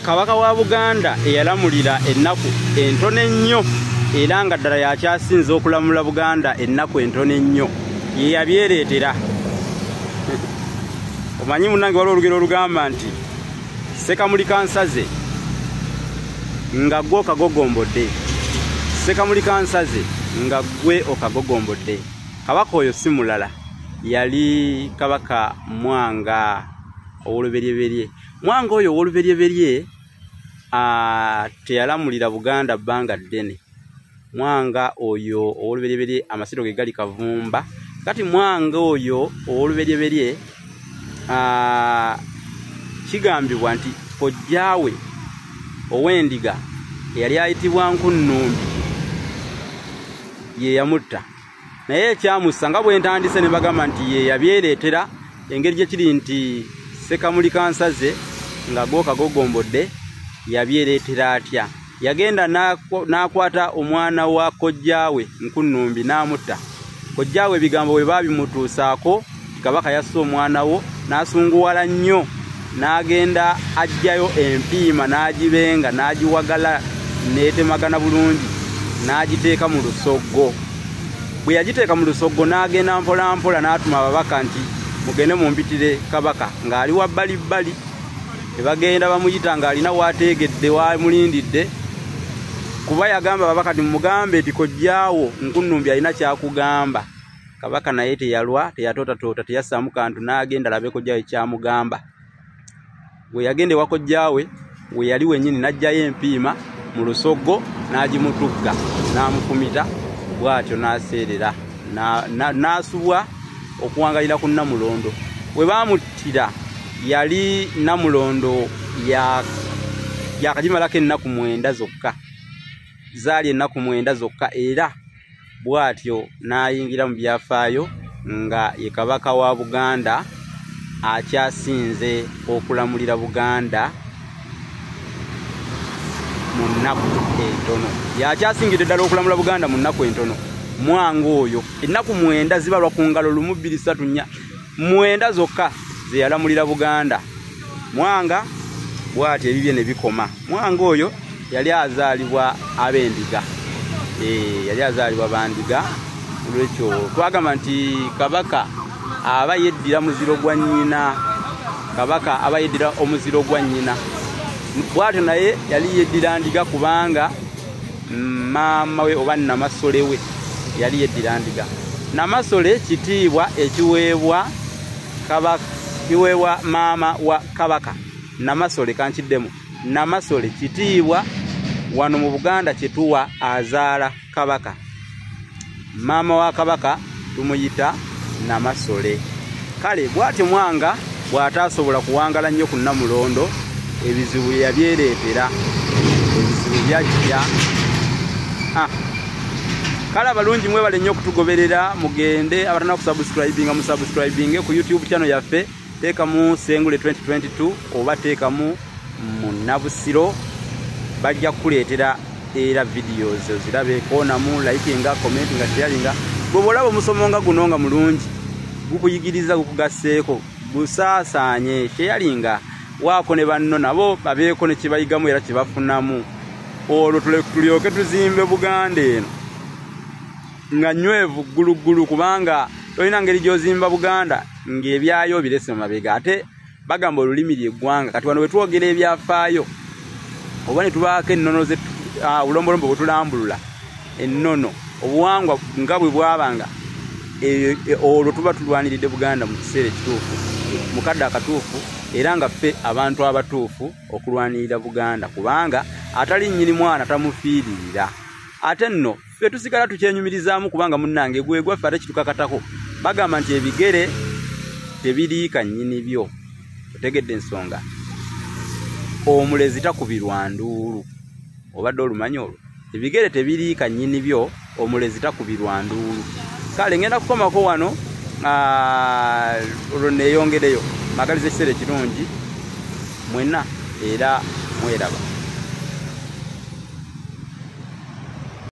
kabaka wa Buganda eyalamulira ennaku entono ennyo era nga ddala yakyasinze okulamula Buganda ennaku entono ennyo ye yabyereetera. Omanyi munnange waliwo olugero olugamba nti Sekamuli kansaze nga gwe okagogombodde, Sekamuli kansaze nga gwe okagogombodde. Kabaka oyo si mulala, yali kabaka Mwanga ow'oluberyeberye. Mwanga oyo ow'oluberyeberye teyalamulira Buganda bbanga ddene. Mwanga oyo ow'oluberyeberye amasiro ge gali Kavumba. Kati Mwanga oyo ow'oluberyeberye kigambibwa nti kojjaawe ow'endiga yali ayitibwa Nkunnumbi ye yamutta. Naye ekyamussa nga bwe ntandise ne bagamba nti ye yabyereetera, engeri gye kiri nti Sekamuli kansaze nga gwe okagogombodde yabyereetera atya. Yagenda n'akwata omwana wa kojjaawe Nkunnumbi n'amutta. Kojjaawe ebigambo bwe baabimutuusaako, kabaka yasse omwana wo n'asunguwala nnyo, n'agenda ajjayo empiima n'agibenga n'agiwagala n'etemagana bulungi n'agiteeka mu lusoggo. Bwe yagiteeka mu lusoggo n'agenda mpola mpola n'atuma ababaka nti mugende mumpitire kabaka ng'ali wa bbalibbali. Ne bagenda bamuyita ng'alina waateegedde wamulindidde, kuba yagamba ababaka nti mugambe nti kojjaawo Nkunnumbi alina kyakugamba. Kabaka naye teyalwa, teyatootatoota, teyassaamu kantu, n'agenda alabe kojjaawe kyamugamba. Bwe yagenda ewa kojjaawe we yali wennyini n'aggyayo empiima mu lusoggo n'agimutugga n'amufumita, bw'atyo n'aseerera n'asubwa okuwangalira ku Namulondo. Bwe baamuttira yali Namulondo yakagimalako ennaku 9 zokka, zaali ennaku 9 zokka, era bw'atyo n'ayingira mu byafaayo nga ye kabaka wa Buganda akyasinze okulamulira Buganda mu nnaku entono. Yakyasingidde ddala okulamula Buganda mu nnaku entono. Mwanga oyo ennaku 9 zibalwa ku ngalo 1, 2, 3, 4, 9 zokka ze yalamulira Buganda. Mwanga bw'atyo ebibye ne bikoma. Mwanga oyo yali azaalibwa ab'endiga. Yali azaalibwa bandiga. Olwekyo twagamba nti kabaka aba yeddira muziro gwa nnyina. Kabaka aba yeddira omuziro gwa nnyina. Bw'atyo naye yali yeddira ndiga kubanga maama we oba Namasole we yali yeddira ndiga. Namasole kitiibwa ekiweebwa kabaka, kiweebwa maama wa kabaka. Namasole kankiddemu. Namasole kitiibwa wano mu Buganda kyetuwa azaala kabaka. Maama wa kabaka tumuyita Namasole. Kale bw'atyo Mwanga bw'ataasobola kuwangala nnyo ku Namulondo, ebizibu yabyereetera, ebizibu byajja. Kale abalungi mwebale nnyo okutugoberera, mugende abatana kusubscribinga musubscribinge ku YouTube channel yaffe, teekamu Sengule 2022 oba teekamu Munnabusiro, bajja kuleetera era videos ozirabe, koonamu likinga, commentinga, sharinga. Bwe olaba omusomo nga guno nga mulungi, gukuyigiriza, gukugasseeko, gusaasaanye, sharinga, waako ne banno nabo babeeko ne kibayigamu era kibafunamu. Olwo tulyoke tuzimbe Buganda eno nga nywevu gguluggulu, kubanga tolina ngeri gy'ozimba Buganda ng'ebyayo birese mu mabega. Ate bagamba olulimi ly'eggwanga. Kati wano bwe twogera ebyafaayo oba ne tubaako ennono ze bulombolombo bwe tulambulula ennono, obuwangwa nga bwe bwabanga, olwo tuba tulwaniridde Buganda mu kiseera ekituufu, mu kadde akatuufu, era nga ffe abantu abatuufu okulwanirira Buganda, kubanga atali nnyini mwana tamufiiririra. Ate nno ffe tusigala tukyenyumirizaamu, kubanga munnange gwe gwaffe ate kitukakatako. Bagamba nti ebigere tebiriika nnyini byo. Otegedde ensonga? Omulezi takubirwa nduulu. Obadde olumanyi olwo? Ebigere tebiriika nnyini byo, omulezi takubirwa nduulu. Kale ngenda kukomako wano, olwo neeyongereyo. Magaliza ekiseera ekirungi mwenna era mweraba.